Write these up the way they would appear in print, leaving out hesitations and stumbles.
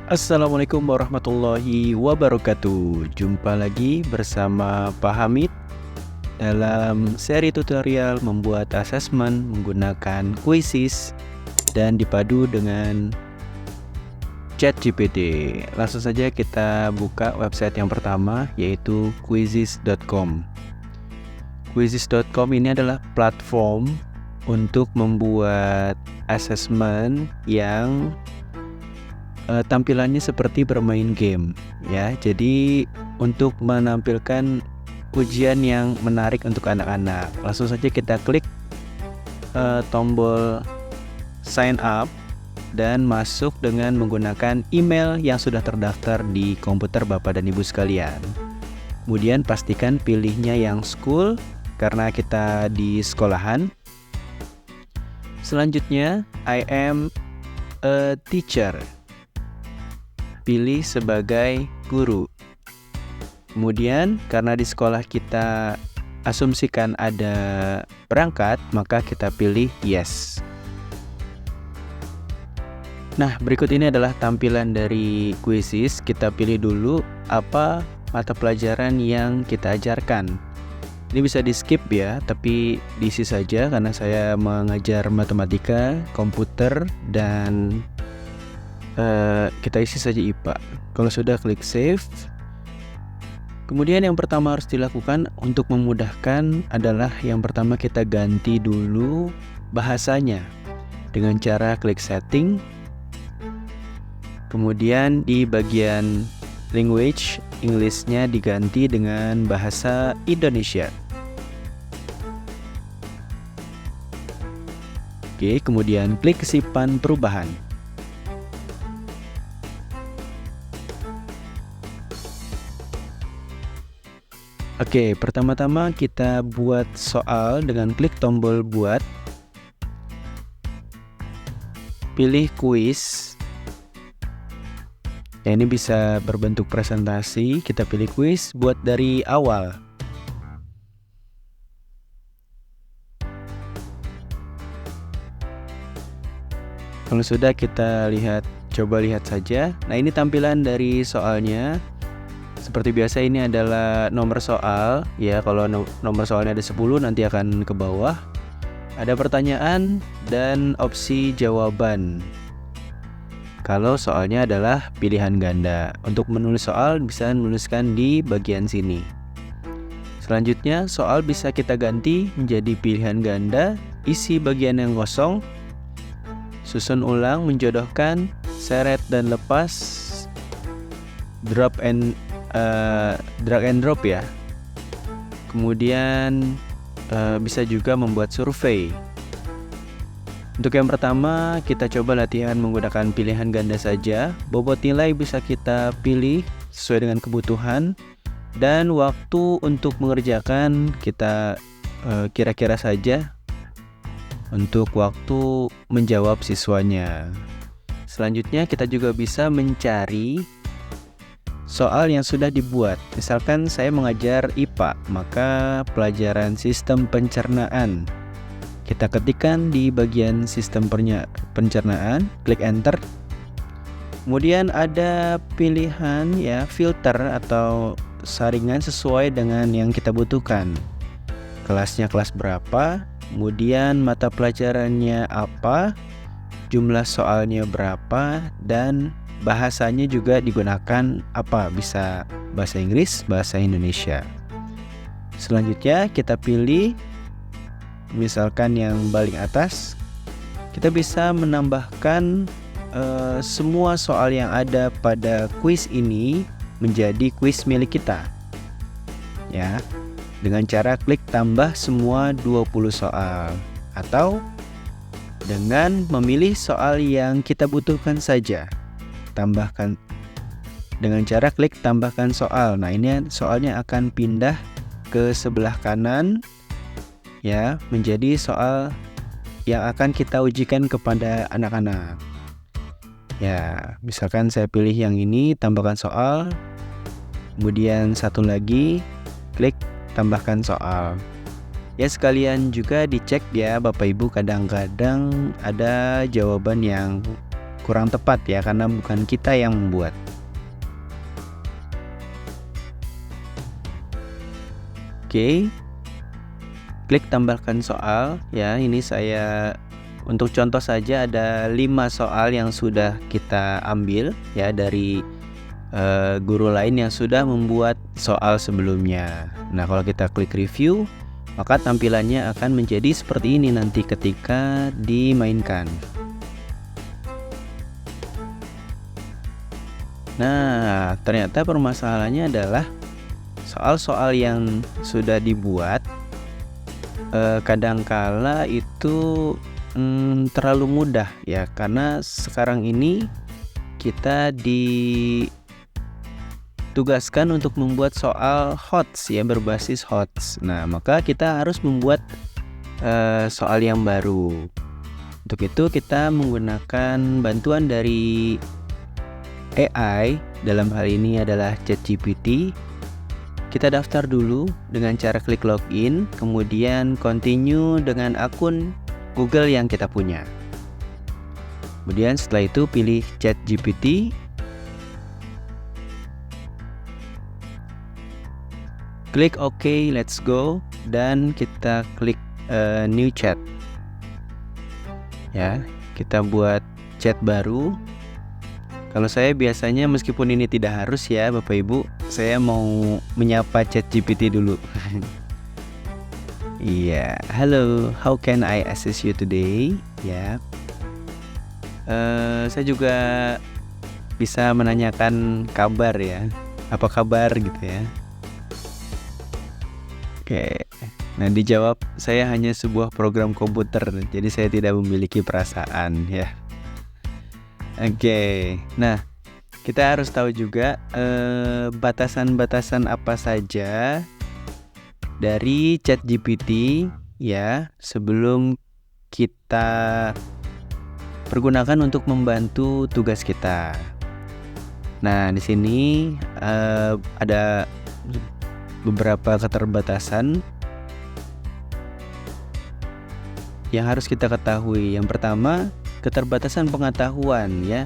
Assalamualaikum warahmatullahi wabarakatuh. Jumpa lagi bersama Pak Hamid dalam seri tutorial membuat asesmen menggunakan Quizizz dan dipadu dengan ChatGPT. Langsung saja kita buka website yang pertama, yaitu quizizz.com. Quizizz.com ini adalah platform untuk membuat asesmen yang tampilannya seperti bermain game, ya. Jadi untuk menampilkan ujian yang menarik untuk anak-anak, langsung saja kita klik tombol sign up dan masuk dengan menggunakan email yang sudah terdaftar di komputer Bapak dan Ibu sekalian. Kemudian pastikan pilihnya yang school karena kita di sekolahan. Selanjutnya, I am a teacher. Pilih sebagai guru. Kemudian karena di sekolah kita asumsikan ada perangkat, maka kita pilih yes. Nah, berikut ini adalah tampilan dari Quizizz. Kita pilih dulu apa mata pelajaran yang kita ajarkan. Ini bisa di skip ya, tapi diisi saja karena saya mengajar matematika, komputer, dan kita isi saja IPA. Kalau sudah, klik save. Kemudian yang pertama harus dilakukan untuk memudahkan adalah yang pertama kita ganti dulu bahasanya dengan cara klik setting. Kemudian di bagian language, English-nya diganti dengan bahasa Indonesia. Oke, kemudian klik simpan perubahan. Oke, pertama-tama kita buat soal dengan klik tombol buat. Pilih kuis. Ya, ini bisa berbentuk presentasi. Kita pilih kuis, buat dari awal. Kalau sudah, kita coba lihat saja. Nah, ini tampilan dari soalnya. Seperti biasa, ini adalah nomor soal ya. Kalau nomor soalnya ada 10, nanti akan ke bawah. Ada pertanyaan dan opsi jawaban. Kalau soalnya adalah pilihan ganda. Untuk menulis soal bisa menuliskan di bagian sini. Selanjutnya, soal bisa kita ganti menjadi pilihan ganda, isi bagian yang kosong, susun ulang, menjodohkan, seret dan lepas, drag and drop ya. Kemudian bisa juga membuat survei. Untuk yang pertama, kita coba latihan menggunakan pilihan ganda saja. Bobot nilai bisa kita pilih sesuai dengan kebutuhan, dan waktu untuk mengerjakan kita kira-kira saja untuk waktu menjawab siswanya. Selanjutnya, kita juga bisa mencari soal yang sudah dibuat. Misalkan saya mengajar IPA, maka pelajaran sistem pencernaan. Kita ketikkan di bagian sistem pencernaan, klik enter. Kemudian ada pilihan ya, filter atau saringan sesuai dengan yang kita butuhkan. Kelasnya kelas berapa, kemudian mata pelajarannya apa, jumlah soalnya berapa, dan bahasanya juga digunakan apa, bisa bahasa Inggris, bahasa Indonesia. Selanjutnya kita pilih misalkan yang paling atas. Kita bisa menambahkan semua soal yang ada pada kuis ini menjadi kuis milik kita ya, dengan cara klik tambah semua 20 soal, atau dengan memilih soal yang kita butuhkan saja. Tambahkan dengan cara klik tambahkan soal. Nah, ini soalnya akan pindah ke sebelah kanan ya, menjadi soal yang akan kita ujikan kepada anak-anak. Ya, misalkan saya pilih yang ini, tambahkan soal. Kemudian satu lagi, klik tambahkan soal. Ya, sekalian juga dicek ya Bapak Ibu, kadang-kadang ada jawaban yang kurang tepat ya, karena bukan kita yang membuat. Oke, klik tambahkan soal ya. Ini saya untuk contoh saja ada 5 soal yang sudah kita ambil ya dari guru lain yang sudah membuat soal sebelumnya. Nah, kalau kita klik review, maka tampilannya akan menjadi seperti ini nanti ketika dimainkan. Nah, ternyata permasalahannya adalah soal-soal yang sudah dibuat kadangkala itu terlalu mudah ya, karena sekarang ini kita ditugaskan untuk membuat soal HOTS ya, berbasis HOTS. Nah, maka kita harus membuat soal yang baru. Untuk itu kita menggunakan bantuan dari AI, dalam hal ini adalah ChatGPT. Kita daftar dulu dengan cara klik login, kemudian continue dengan akun Google yang kita punya. Kemudian setelah itu pilih ChatGPT. Klik OK, let's go, dan kita klik new chat. Ya, kita buat chat baru. Kalau saya biasanya, meskipun ini tidak harus ya Bapak Ibu, saya mau menyapa ChatGPT dulu. Iya, halo, how can I assist you today? Ya, saya juga bisa menanyakan kabar ya, apa kabar gitu ya. Oke, nah dijawab, saya hanya sebuah program komputer, jadi saya tidak memiliki perasaan ya. Oke, nah kita harus tahu juga batasan-batasan apa saja dari ChatGPT ya sebelum kita pergunakan untuk membantu tugas kita. Nah, di sini ada beberapa keterbatasan yang harus kita ketahui. Yang pertama, keterbatasan pengetahuan ya,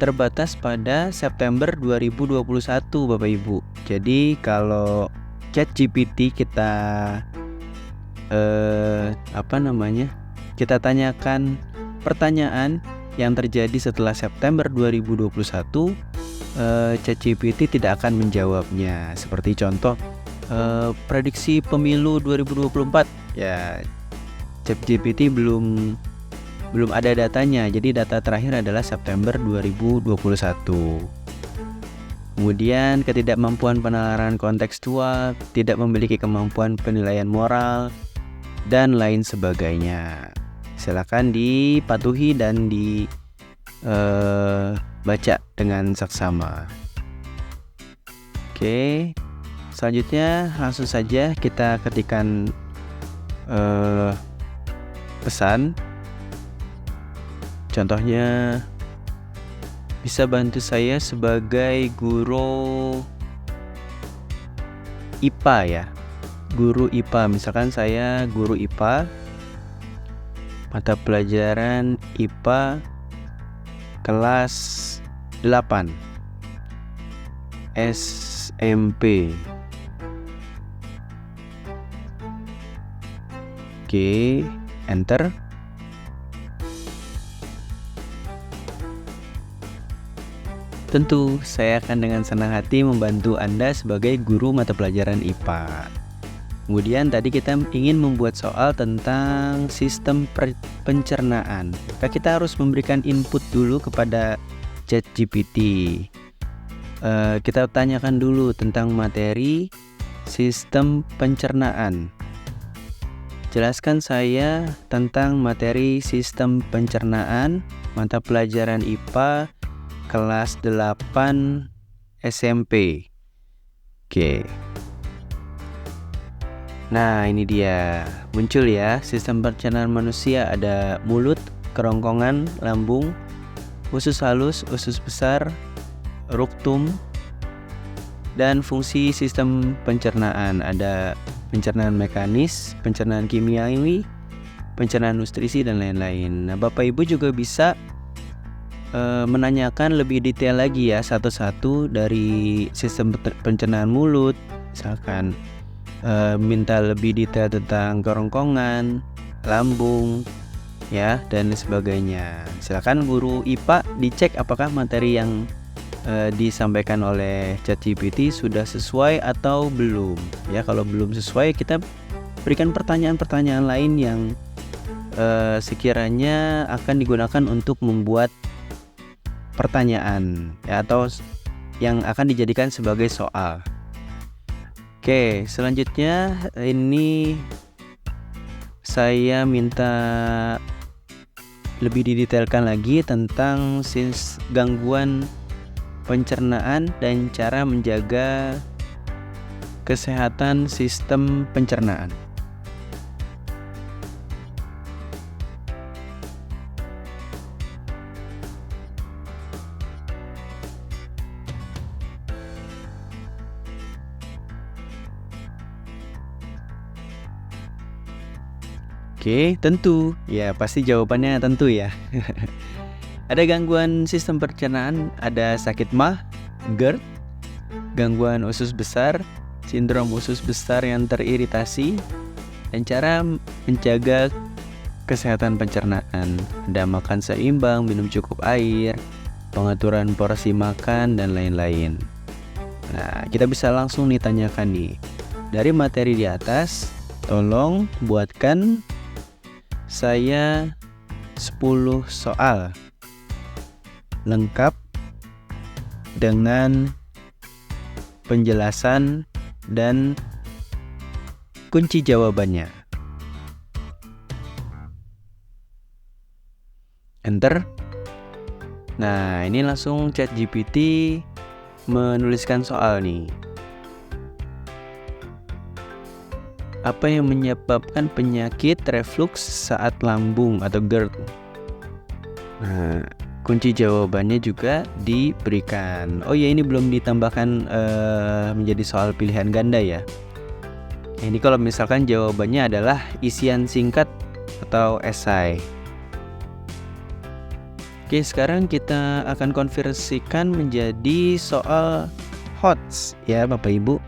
terbatas pada September 2021 Bapak Ibu. Jadi kalau ChatGPT kita kita tanyakan pertanyaan yang terjadi setelah September 2021, ChatGPT tidak akan menjawabnya. Seperti contoh prediksi pemilu 2024 ya, ChatGPT belum ada datanya. Jadi data terakhir adalah September 2021. Kemudian ketidakmampuan penalaran kontekstual, tidak memiliki kemampuan penilaian moral, dan lain sebagainya. Silakan dipatuhi dan dibaca dengan saksama. Oke, selanjutnya langsung saja kita ketikkan pesan. Contohnya, bisa bantu saya sebagai guru IPA ya, guru IPA. Misalkan saya guru IPA, mata pelajaran IPA kelas 8 SMP. Oke, enter. Tentu, saya akan dengan senang hati membantu Anda sebagai guru mata pelajaran IPA. Kemudian tadi kita ingin membuat soal tentang sistem pencernaan. Maka kita harus memberikan input dulu kepada ChatGPT. Kita tanyakan dulu tentang materi sistem pencernaan. Jelaskan saya tentang materi sistem pencernaan mata pelajaran IPA kelas 8 SMP. Oke. Nah, ini dia. Muncul ya, sistem pencernaan manusia ada mulut, kerongkongan, lambung, usus halus, usus besar, ruktum, dan fungsi sistem pencernaan. Ada pencernaan mekanis, pencernaan kimiawi, pencernaan nutrisi, dan lain-lain. Nah, Bapak Ibu juga bisa menanyakan lebih detail lagi ya satu-satu dari sistem pencernaan mulut, misalkan minta lebih detail tentang kerongkongan, lambung, ya dan sebagainya. Silakan guru IPA dicek apakah materi yang disampaikan oleh ChatGPT sudah sesuai atau belum. Ya kalau belum sesuai kita berikan pertanyaan-pertanyaan lain yang sekiranya akan digunakan untuk membuat pertanyaan ya, atau yang akan dijadikan sebagai soal. Oke, selanjutnya ini saya minta lebih didetailkan lagi tentang gangguan pencernaan dan cara menjaga kesehatan sistem pencernaan. Oke, tentu. Ya, pasti jawabannya tentu ya. Ada gangguan sistem pencernaan, ada sakit MAH, GERD, gangguan usus besar, sindrom usus besar yang teriritasi, dan cara menjaga kesehatan pencernaan. Ada makan seimbang, minum cukup air, pengaturan porsi makan, dan lain-lain. Nah, kita bisa langsung ditanyakan nih. Dari materi di atas, tolong buatkan saya 10 soal lengkap dengan penjelasan dan kunci jawabannya. Enter. Nah, ini langsung ChatGPT menuliskan soal nih. Apa yang menyebabkan penyakit reflux saat lambung atau GERD? Nah, kunci jawabannya juga diberikan. Oh ya, ini belum ditambahkan menjadi soal pilihan ganda ya. Ini kalau misalkan jawabannya adalah isian singkat atau esai. Oke, sekarang kita akan konversikan menjadi soal HOTS ya Bapak Ibu.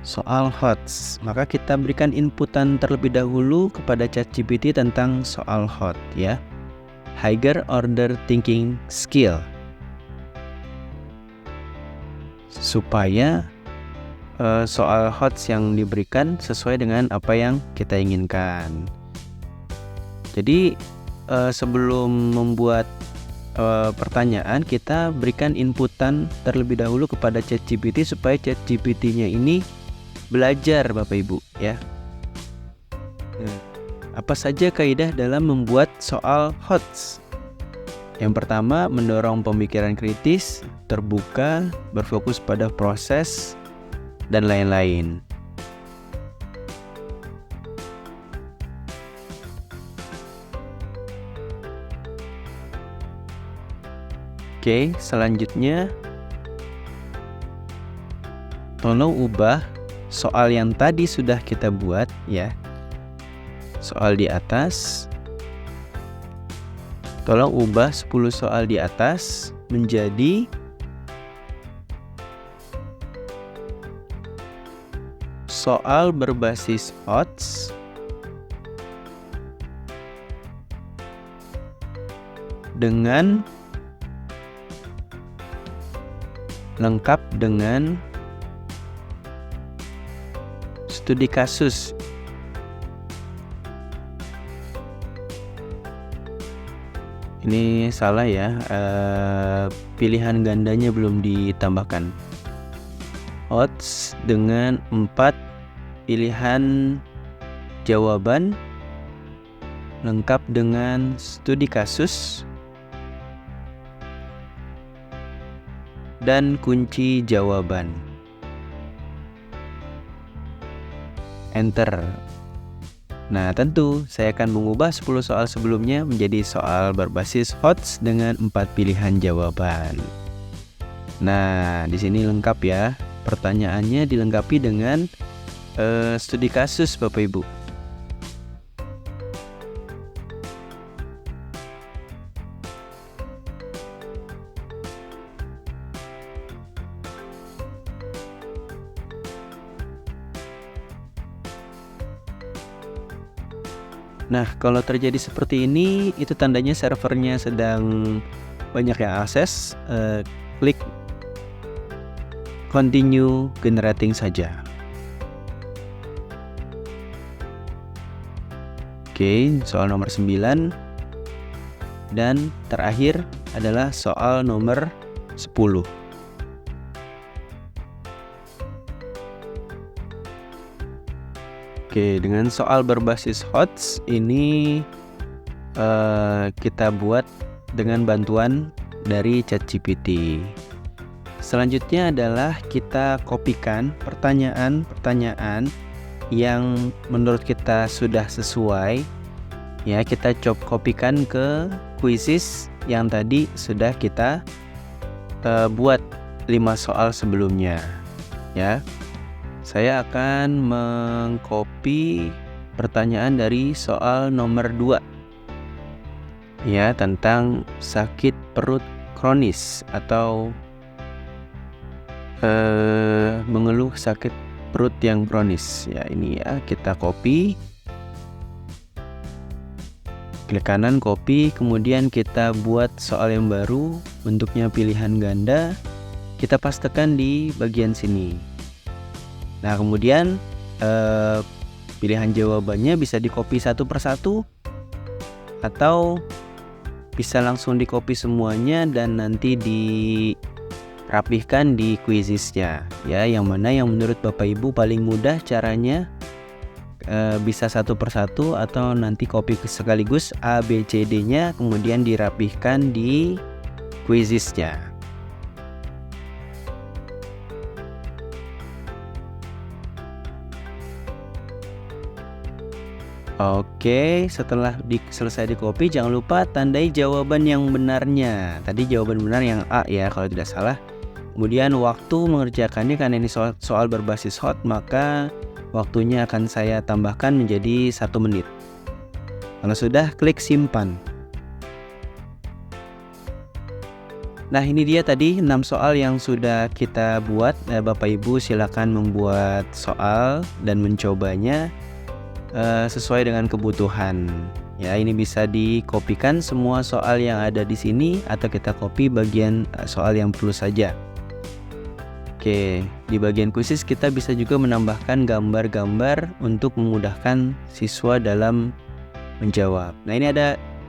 Soal HOTS, maka kita berikan inputan terlebih dahulu kepada ChatGPT tentang soal HOT ya. Higher Order Thinking Skill, supaya soal HOTS yang diberikan sesuai dengan apa yang kita inginkan. Jadi sebelum membuat pertanyaan, kita berikan inputan terlebih dahulu kepada ChatGPT supaya ChatGPT-nya ini belajar Bapak Ibu ya. Apa saja kaidah dalam membuat soal HOTS? Yang pertama, mendorong pemikiran kritis, terbuka, berfokus pada proses, dan lain-lain. Oke, selanjutnya tolong ubah soal yang tadi sudah kita buat ya. Soal di atas, tolong ubah 10 soal di atas menjadi soal berbasis HOTS dengan lengkap dengan studi kasus. Ini salah ya, pilihan gandanya belum ditambahkan. HOTS dengan 4 pilihan jawaban lengkap dengan studi kasus dan kunci jawaban. Enter. Nah, tentu saya akan mengubah 10 soal sebelumnya menjadi soal berbasis HOTS dengan 4 pilihan jawaban. Nah, di sini lengkap ya. Pertanyaannya dilengkapi dengan studi kasus Bapak Ibu. Nah, kalau terjadi seperti ini, itu tandanya servernya sedang banyak yang akses. Klik continue generating saja. Oke, soal nomor 9. Dan terakhir adalah soal nomor 10. Oke, dengan soal berbasis HOTS ini kita buat dengan bantuan dari ChatGPT. Selanjutnya adalah kita kopikan pertanyaan-pertanyaan yang menurut kita sudah sesuai. Ya, kita kopikan ke quizzes yang tadi sudah kita buat 5 soal sebelumnya. Ya. Saya akan mengcopy pertanyaan dari soal nomor 2. Ya, tentang sakit perut kronis atau mengeluh sakit perut yang kronis. Ya, ini ya, kita copy. Klik kanan copy, kemudian kita buat soal yang baru, bentuknya pilihan ganda. Kita pastekan di bagian sini. Nah, kemudian pilihan jawabannya bisa di-copy satu persatu atau bisa langsung di-copy semuanya dan nanti dirapihkan di quizzesnya. Ya, yang mana yang menurut Bapak Ibu paling mudah caranya, bisa satu persatu atau nanti copy sekaligus A, B, C, D-nya kemudian dirapihkan di quizzesnya. Oke, setelah selesai di copy, jangan lupa tandai jawaban yang benarnya. Tadi jawaban benar yang A ya, kalau tidak salah. Kemudian waktu mengerjakannya, karena ini soal berbasis HOT, maka waktunya akan saya tambahkan menjadi 1 menit. Kalau sudah, klik simpan. Nah, ini dia tadi 6 soal yang sudah kita buat. Bapak Ibu silakan membuat soal dan mencobanya sesuai dengan kebutuhan. Ya, ini bisa dikopikan semua soal yang ada di sini atau kita copy bagian soal yang perlu saja. Oke, di bagian khusus kita bisa juga menambahkan gambar-gambar untuk memudahkan siswa dalam menjawab. Nah, ini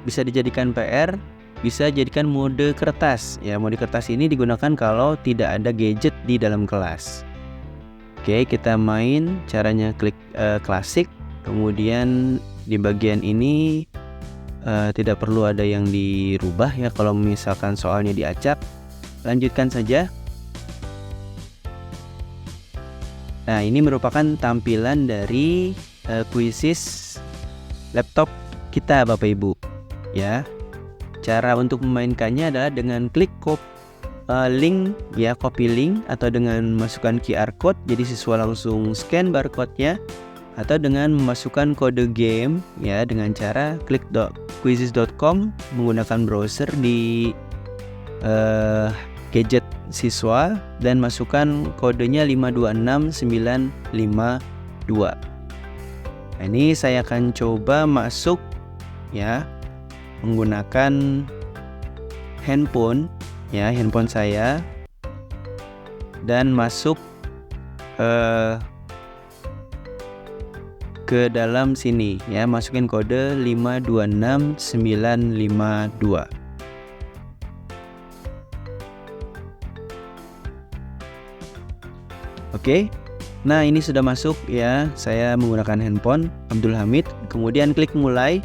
bisa dijadikan PR, bisa jadikan mode kertas. Ya, mode kertas ini digunakan kalau tidak ada gadget di dalam kelas. Oke, kita main, caranya klik klasik. Kemudian di bagian ini tidak perlu ada yang dirubah ya, kalau misalkan soalnya diacak. Lanjutkan saja. Nah, ini merupakan tampilan dari quizzes laptop kita Bapak Ibu ya. Cara untuk memainkannya adalah dengan klik link ya, copy link, atau dengan masukkan QR code jadi siswa langsung scan barcode-nya, atau dengan memasukkan kode game ya dengan cara klik quizzes.com menggunakan browser di gadget siswa dan masukkan kodenya 526952. Nah, ini saya akan coba masuk ya menggunakan handphone saya dan masuk ke dalam sini ya, masukin kode 526952. Oke. Nah, ini sudah masuk ya. Saya menggunakan handphone Abdul Hamid, kemudian klik mulai.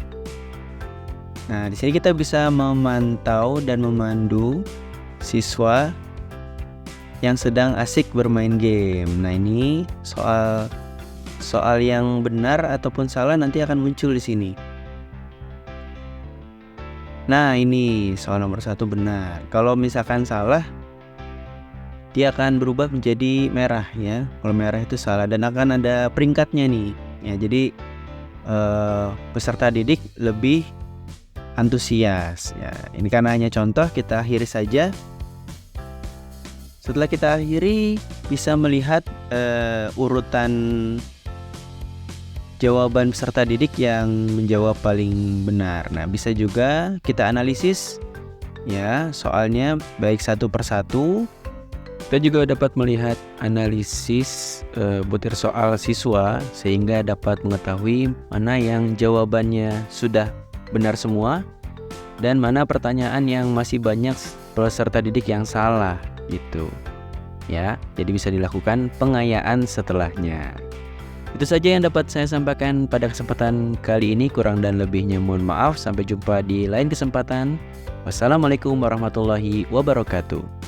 Nah, di sini kita bisa memantau dan memandu siswa yang sedang asik bermain game. Nah, ini soal yang benar ataupun salah nanti akan muncul di sini. Nah, ini soal nomor 1 benar. Kalau misalkan salah, dia akan berubah menjadi merah ya. Kalau merah itu salah dan akan ada peringkatnya nih. Ya, jadi peserta didik lebih antusias. Ya, ini karena hanya contoh, kita akhiri saja. Setelah kita akhiri, bisa melihat urutan jawaban peserta didik yang menjawab paling benar. Nah, bisa juga kita analisis ya soalnya baik satu persatu. Kita juga dapat melihat analisis butir soal siswa sehingga dapat mengetahui mana yang jawabannya sudah benar semua dan mana pertanyaan yang masih banyak peserta didik yang salah gitu. Ya, jadi bisa dilakukan pengayaan setelahnya. Itu saja yang dapat saya sampaikan pada kesempatan kali ini. Kurang dan lebihnya mohon maaf. Sampai jumpa di lain kesempatan. Wassalamualaikum warahmatullahi wabarakatuh.